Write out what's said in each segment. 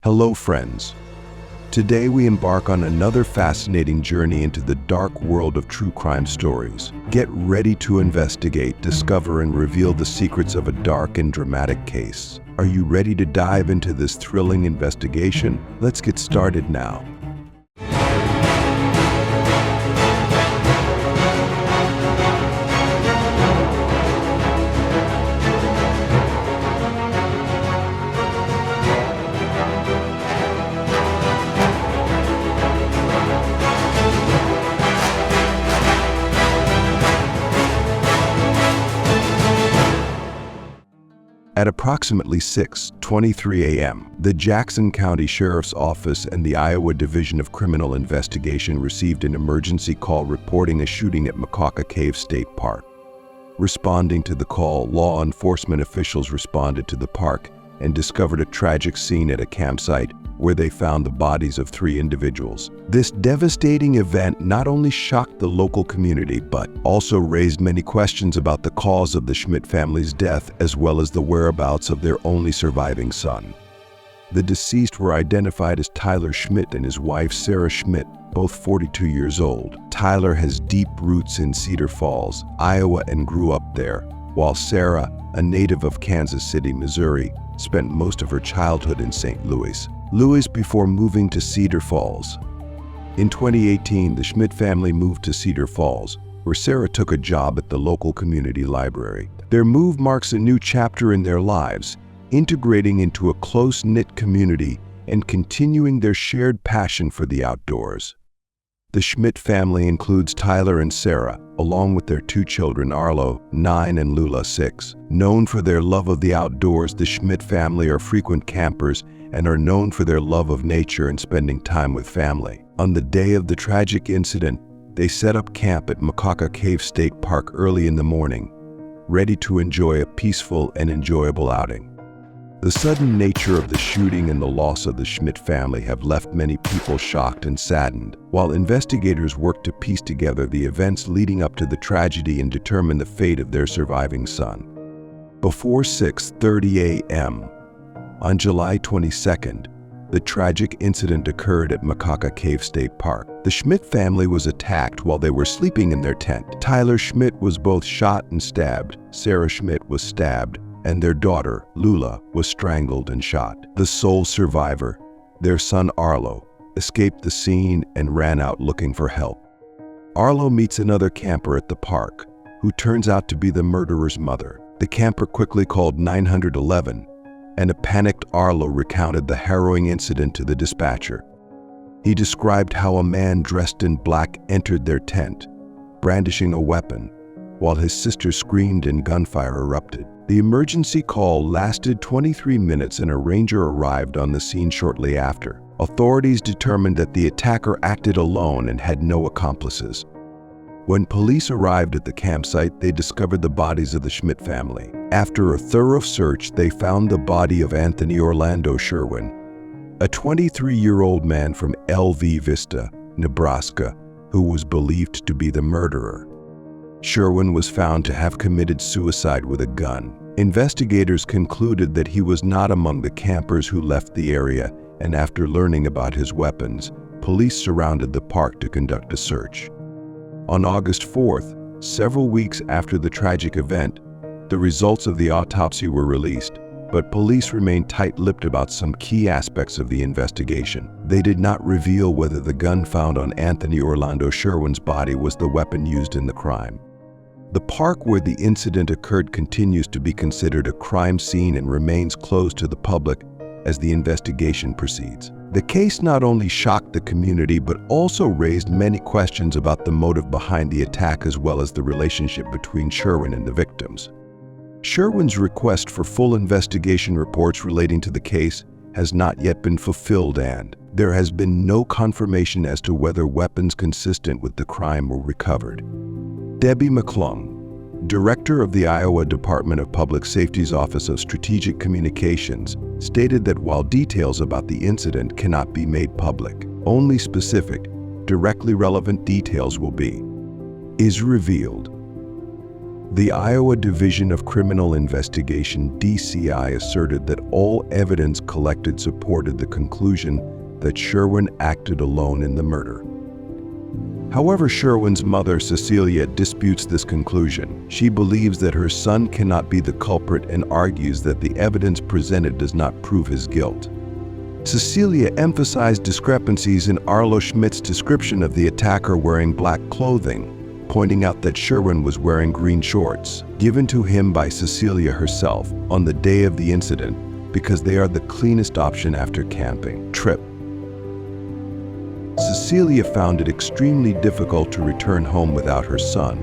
Hello friends. Today we embark on another fascinating journey into the dark world of true crime stories. Get ready to investigate, discover, and reveal the secrets of a dark and dramatic case. Are you ready to dive into this thrilling investigation? Let's get started now. At approximately 6:23 a.m., the Jackson County Sheriff's Office and the Iowa Division of Criminal Investigation received an emergency call reporting a shooting at Makoka Cave State Park. Responding to the call, law enforcement officials responded to the park and discovered a tragic scene at a campsite where they found the bodies of 3 individuals. This devastating event not only shocked the local community, but also raised many questions about the cause of the Schmidt family's death, as well as the whereabouts of their only surviving son. The deceased were identified as Tyler Schmidt and his wife Sarah Schmidt, both 42 years old. Tyler has deep roots in Cedar Falls, Iowa, and grew up there, while Sarah, a native of Kansas City, Missouri, spent most of her childhood in St. Louis before moving to Cedar Falls. In 2018, the Schmidt family moved to Cedar Falls, where Sarah took a job at the local community library. Their move marks a new chapter in their lives, integrating into a close-knit community and continuing their shared passion for the outdoors. The Schmidt family includes Tyler and Sarah, along with their 2 children, Arlo, 9, and Lula, 6. Known for their love of the outdoors, the Schmidt family are frequent campers and are known for their love of nature and spending time with family. On the day of the tragic incident, they set up camp at Makoka Cave State Park early in the morning, ready to enjoy a peaceful and enjoyable outing. The sudden nature of the shooting and the loss of the Schmidt family have left many people shocked and saddened, while investigators work to piece together the events leading up to the tragedy and determine the fate of their surviving son. Before 6:30 a.m. on July 22nd, the tragic incident occurred at Makoka Cave State Park. The Schmidt family was attacked while they were sleeping in their tent. Tyler Schmidt was both shot and stabbed. Sarah Schmidt was stabbed, and their daughter, Lula, was strangled and shot. The sole survivor, their son Arlo, escaped the scene and ran out looking for help. Arlo meets another camper at the park, who turns out to be the murderer's mother. The camper quickly called 911, and a panicked Arlo recounted the harrowing incident to the dispatcher. He described how a man dressed in black entered their tent, brandishing a weapon, while his sister screamed and gunfire erupted. The emergency call lasted 23 minutes and a ranger arrived on the scene shortly after. Authorities determined that the attacker acted alone and had no accomplices. When police arrived at the campsite, they discovered the bodies of the Schmidt family. After a thorough search, they found the body of Anthony Orlando Sherwin, a 23-year-old man from LV Vista, Nebraska, who was believed to be the murderer. Sherwin was found to have committed suicide with a gun. Investigators concluded that he was not among the campers who left the area, and after learning about his weapons, police surrounded the park to conduct a search. On August 4th, several weeks after the tragic event, the results of the autopsy were released, but police remained tight-lipped about some key aspects of the investigation. They did not reveal whether the gun found on Anthony Orlando Sherwin's body was the weapon used in the crime. The park where the incident occurred continues to be considered a crime scene and remains closed to the public as the investigation proceeds. The case not only shocked the community but also raised many questions about the motive behind the attack, as well as the relationship between Sherwin and the victims. Sherwin's request for full investigation reports relating to the case has not yet been fulfilled, and there has been no confirmation as to whether weapons consistent with the crime were recovered. Debbie McClung, director of the Iowa Department of Public Safety's Office of Strategic Communications, stated that while details about the incident cannot be made public, only specific, directly relevant details will be revealed. The Iowa Division of Criminal Investigation, DCI, asserted that all evidence collected supported the conclusion that Sherwin acted alone in the murder. However, Sherwin's mother, Cecilia, disputes this conclusion. She believes that her son cannot be the culprit and argues that the evidence presented does not prove his guilt. Cecilia emphasized discrepancies in Arlo Schmidt's description of the attacker wearing black clothing, pointing out that Sherwin was wearing green shorts, given to him by Cecilia herself on the day of the incident because they are the cleanest option after camping trip. Cecilia found it extremely difficult to return home without her son,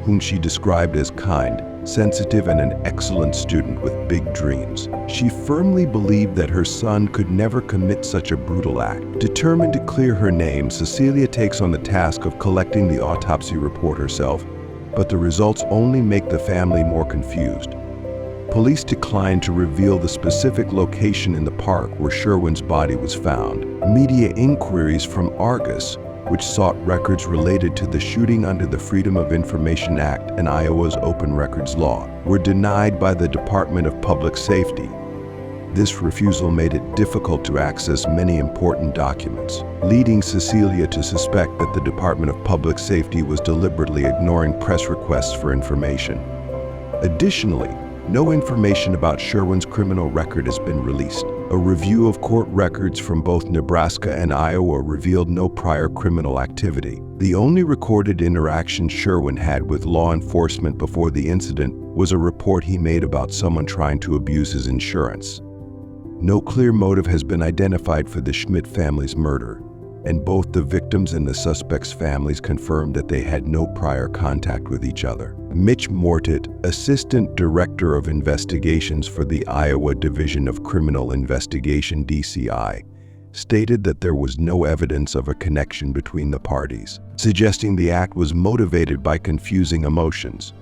whom she described as kind, sensitive, and an excellent student with big dreams. She firmly believed that her son could never commit such a brutal act. Determined to clear her name, Cecilia takes on the task of collecting the autopsy report herself, but the results only make the family more confused. Police declined to reveal the specific location in the park where Sherwin's body was found. Media inquiries from Argus, which sought records related to the shooting under the Freedom of Information Act and Iowa's Open Records Law, were denied by the Department of Public Safety. This refusal made it difficult to access many important documents, leading Cecilia to suspect that the Department of Public Safety was deliberately ignoring press requests for information. Additionally, no information about Sherwin's criminal record has been released. A review of court records from both Nebraska and Iowa revealed no prior criminal activity. The only recorded interaction Sherwin had with law enforcement before the incident was a report he made about someone trying to abuse his insurance. No clear motive has been identified for the Schmidt family's murder, and both the victims and the suspects' families confirmed that they had no prior contact with each other. Mitch Mortitt, Assistant Director of Investigations for the Iowa Division of Criminal Investigation, DCI, stated that there was no evidence of a connection between the parties, suggesting the act was motivated by confusing emotions.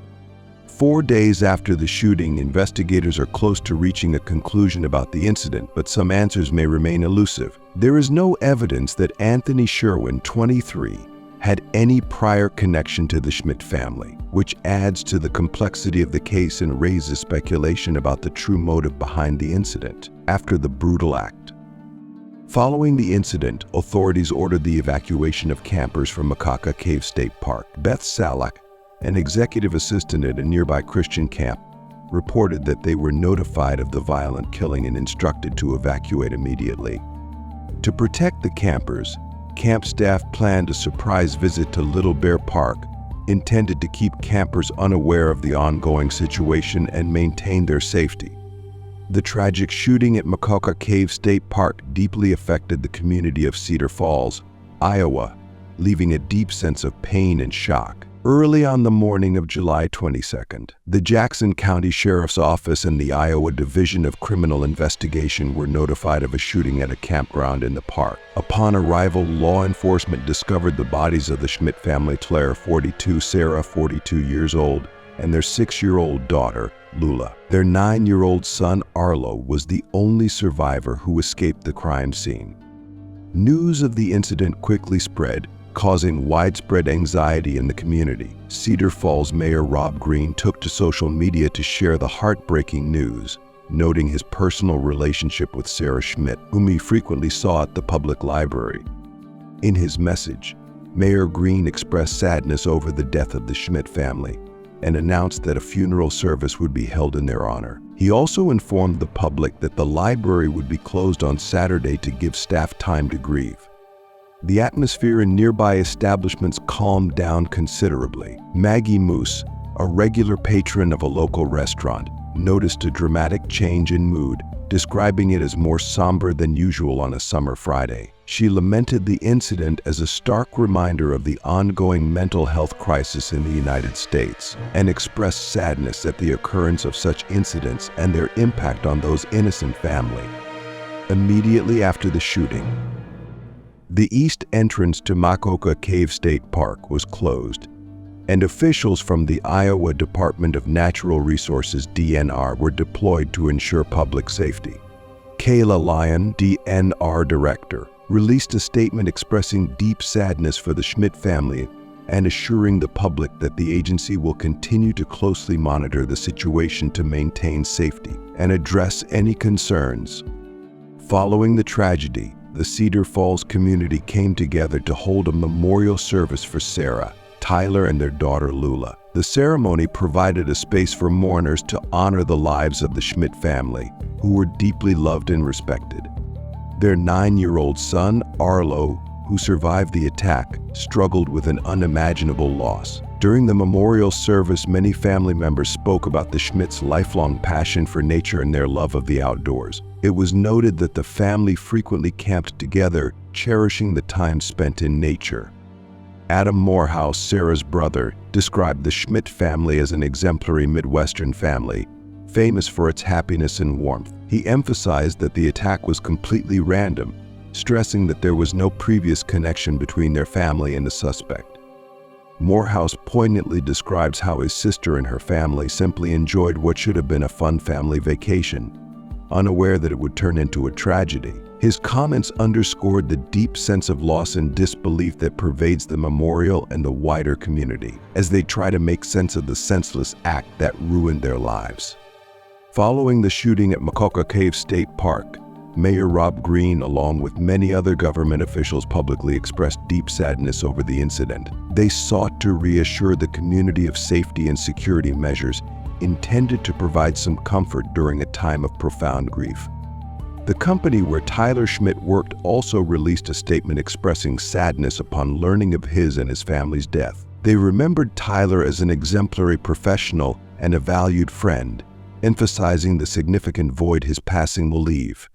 4 days after the shooting, investigators are close to reaching a conclusion about the incident, but some answers may remain elusive. There is no evidence that Anthony Sherwin, 23, had any prior connection to the Schmidt family, which adds to the complexity of the case and raises speculation about the true motive behind the incident after the brutal act. Following the incident, authorities ordered the evacuation of campers from Makoka Cave State Park. Beth Salak, an executive assistant at a nearby Christian camp, reported that they were notified of the violent killing and instructed to evacuate immediately. To protect the campers, camp staff planned a surprise visit to Little Bear Park, intended to keep campers unaware of the ongoing situation and maintain their safety. The tragic shooting at Makoka Cave State Park deeply affected the community of Cedar Falls, Iowa, leaving a deep sense of pain and shock. Early on the morning of July 22nd, the Jackson County Sheriff's Office and the Iowa Division of Criminal Investigation were notified of a shooting at a campground in the park. Upon arrival, law enforcement discovered the bodies of the Schmidt family, Claire, 42, Sarah, 42 years old, and their 6-year-old daughter, Lula. Their 9-year-old son, Arlo, was the only survivor who escaped the crime scene. News of the incident quickly spread, causing widespread anxiety in the community. Cedar Falls Mayor Rob Green took to social media to share the heartbreaking news, noting his personal relationship with Sarah Schmidt, whom he frequently saw at the public library. In his message, Mayor Green expressed sadness over the death of the Schmidt family and announced that a funeral service would be held in their honor. He also informed the public that the library would be closed on Saturday to give staff time to grieve. The atmosphere in nearby establishments calmed down considerably. Maggie Moose, a regular patron of a local restaurant, noticed a dramatic change in mood, describing it as more somber than usual on a summer Friday. She lamented the incident as a stark reminder of the ongoing mental health crisis in the United States and expressed sadness at the occurrence of such incidents and their impact on those innocent families. Immediately after the shooting, the east entrance to Makoka Cave State Park was closed, and officials from the Iowa Department of Natural Resources (DNR) were deployed to ensure public safety. Kayla Lyon, DNR director, released a statement expressing deep sadness for the Schmidt family and assuring the public that the agency will continue to closely monitor the situation to maintain safety and address any concerns. Following the tragedy, the Cedar Falls community came together to hold a memorial service for Sarah, Tyler, and their daughter Lula. The ceremony provided a space for mourners to honor the lives of the Schmidt family, who were deeply loved and respected. Their 9-year-old son, Arlo, who survived the attack, struggled with an unimaginable loss. During the memorial service, many family members spoke about the Schmidts' lifelong passion for nature and their love of the outdoors. It was noted that the family frequently camped together, cherishing the time spent in nature. Adam Morehouse, Sarah's brother, described the Schmidt family as an exemplary Midwestern family, famous for its happiness and warmth. He emphasized that the attack was completely random, stressing that there was no previous connection between their family and the suspect. Morehouse poignantly describes how his sister and her family simply enjoyed what should have been a fun family vacation, unaware that it would turn into a tragedy. His comments underscored the deep sense of loss and disbelief that pervades the memorial and the wider community, as they try to make sense of the senseless act that ruined their lives. Following the shooting at Makoka Cave State Park, Mayor Rob Green, along with many other government officials, publicly expressed deep sadness over the incident. They sought to reassure the community of safety and security measures intended to provide some comfort during a time of profound grief. The company where Tyler Schmidt worked also released a statement expressing sadness upon learning of his and his family's death. They remembered Tyler as an exemplary professional and a valued friend, emphasizing the significant void his passing will leave.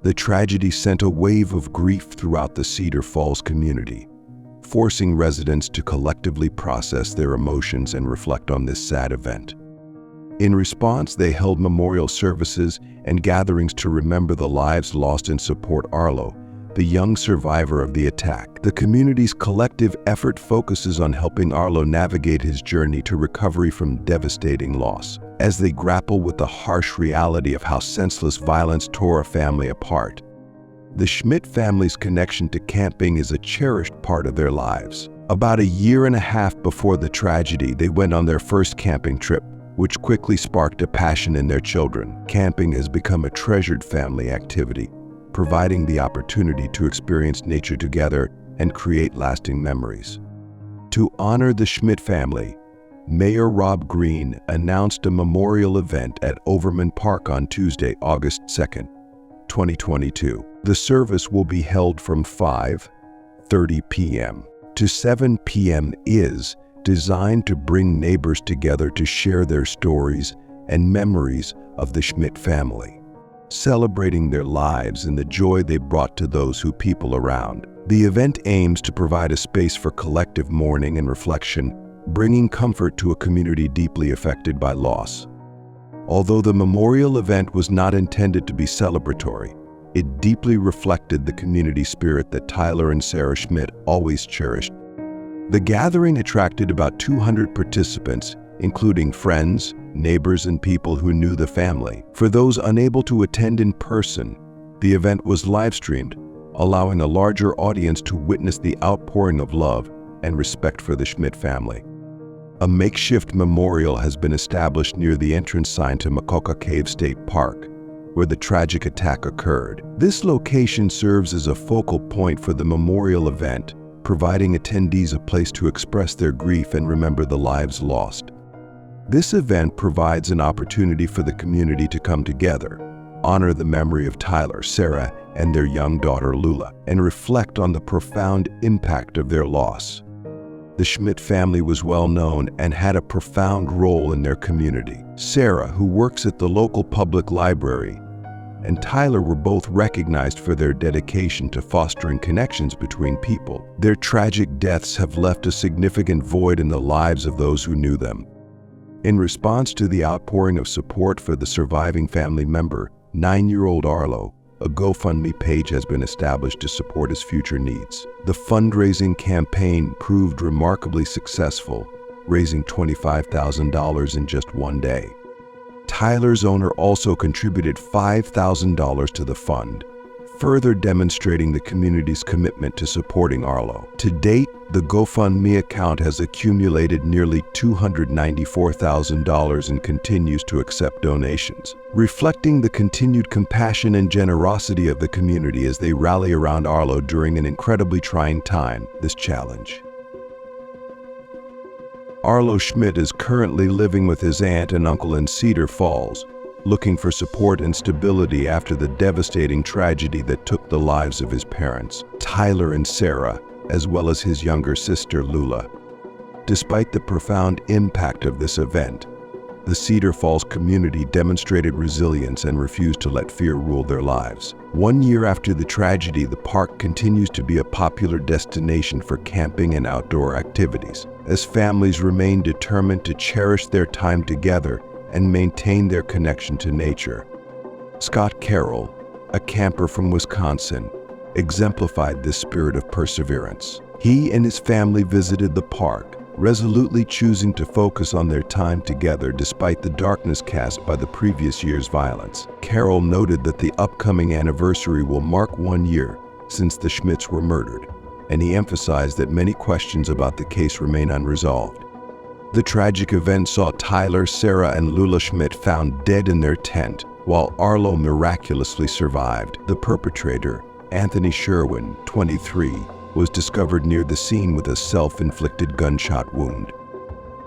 The tragedy sent a wave of grief throughout the Cedar Falls community, forcing residents to collectively process their emotions and reflect on this sad event. In response, they held memorial services and gatherings to remember the lives lost and support Arlo, the young survivor of the attack. The community's collective effort focuses on helping Arlo navigate his journey to recovery from devastating loss, as they grapple with the harsh reality of how senseless violence tore a family apart. The Schmidt family's connection to camping is a cherished part of their lives. About a year and a half before the tragedy, they went on their first camping trip, which quickly sparked a passion in their children. Camping has become a treasured family activity, providing the opportunity to experience nature together and create lasting memories. To honor the Schmidt family, Mayor Rob Green announced a memorial event at Overman Park on Tuesday, August 2nd, 2022. The service will be held from 5:30 p.m. to 7 p.m. is designed to bring neighbors together to share their stories and memories of the Schmidt family, celebrating their lives and the joy they brought to those who people around. The event aims to provide a space for collective mourning and reflection, bringing comfort to a community deeply affected by loss. Although the memorial event was not intended to be celebratory, it deeply reflected the community spirit that Tyler and Sarah Schmidt always cherished. The gathering attracted about 200 participants, including friends, neighbors, and people who knew the family. For those unable to attend in person, the event was live-streamed, allowing a larger audience to witness the outpouring of love and respect for the Schmidt family. A makeshift memorial has been established near the entrance sign to Makoka Cave State Park, where the tragic attack occurred. This location serves as a focal point for the memorial event, providing attendees a place to express their grief and remember the lives lost. This event provides an opportunity for the community to come together, honor the memory of Tyler, Sarah, and their young daughter Lula, and reflect on the profound impact of their loss. The Schmidt family was well known and had a profound role in their community. Sarah, who works at the local public library, and Tyler were both recognized for their dedication to fostering connections between people. Their tragic deaths have left a significant void in the lives of those who knew them. In response to the outpouring of support for the surviving family member, 9-year-old Arlo, a GoFundMe page has been established to support his future needs. The fundraising campaign proved remarkably successful, raising $25,000 in just one day. Tyler's owner also contributed $5,000 to the fund, further demonstrating the community's commitment to supporting Arlo. To date, the GoFundMe account has accumulated nearly $294,000 and continues to accept donations, reflecting the continued compassion and generosity of the community as they rally around Arlo during an incredibly trying time, this challenge. Arlo Schmidt is currently living with his aunt and uncle in Cedar Falls, looking for support and stability after the devastating tragedy that took the lives of his parents, Tyler and Sarah, as well as his younger sister, Lula. Despite the profound impact of this event, the Cedar Falls community demonstrated resilience and refused to let fear rule their lives. 1 year after the tragedy, the park continues to be a popular destination for camping and outdoor activities, as families remain determined to cherish their time together and maintain their connection to nature. Scott Carroll, a camper from Wisconsin, exemplified this spirit of perseverance. He and his family visited the park, resolutely choosing to focus on their time together despite the darkness cast by the previous year's violence. Carroll noted that the upcoming anniversary will mark 1 year since the Schmidts were murdered, and he emphasized that many questions about the case remain unresolved. The tragic event saw Tyler, Sarah, and Lula Schmidt found dead in their tent, while Arlo miraculously survived. The perpetrator, Anthony Sherwin, 23, was discovered near the scene with a self-inflicted gunshot wound.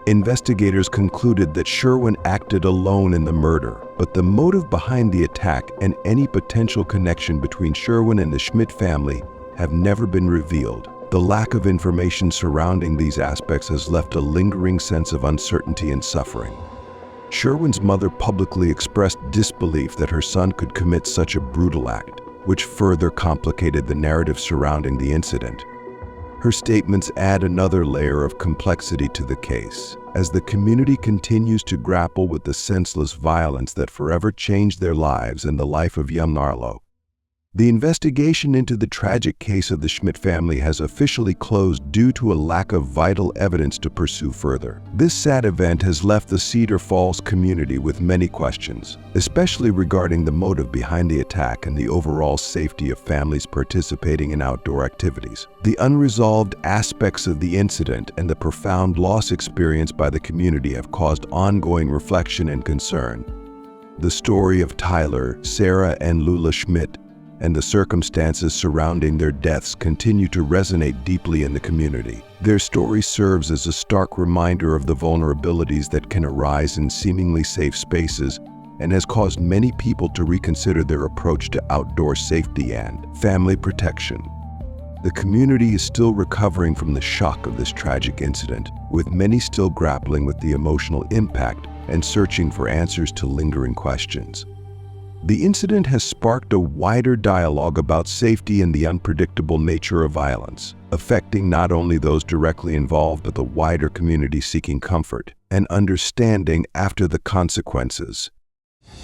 Investigators concluded that Sherwin acted alone in the murder, but the motive behind the attack and any potential connection between Sherwin and the Schmidt family have never been revealed. The lack of information surrounding these aspects has left a lingering sense of uncertainty and suffering. Sherwin's mother publicly expressed disbelief that her son could commit such a brutal act, which further complicated the narrative surrounding the incident. Her statements add another layer of complexity to the case, as the community continues to grapple with the senseless violence that forever changed their lives and the life of young Arlo. The investigation into the tragic case of the Schmidt family has officially closed due to a lack of vital evidence to pursue further. This sad event has left the Cedar Falls community with many questions, especially regarding the motive behind the attack and the overall safety of families participating in outdoor activities. The unresolved aspects of the incident and the profound loss experienced by the community have caused ongoing reflection and concern. The story of Tyler, Sarah, and Lula Schmidt and the circumstances surrounding their deaths continue to resonate deeply in the community. Their story serves as a stark reminder of the vulnerabilities that can arise in seemingly safe spaces and has caused many people to reconsider their approach to outdoor safety and family protection. The community is still recovering from the shock of this tragic incident, with many still grappling with the emotional impact and searching for answers to lingering questions. The incident has sparked a wider dialogue about safety and the unpredictable nature of violence, affecting not only those directly involved but the wider community seeking comfort and understanding after the consequences.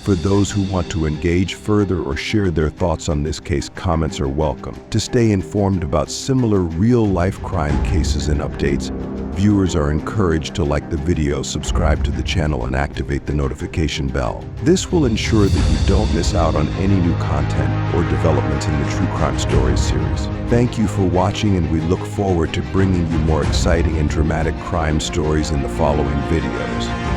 For those who want to engage further or share their thoughts on this case, comments are welcome. To stay informed about similar real-life crime cases and updates, viewers are encouraged to like the video, subscribe to the channel, and activate the notification bell. This will ensure that you don't miss out on any new content or developments in the True Crime Stories series. Thank you for watching, and we look forward to bringing you more exciting and dramatic crime stories in the following videos.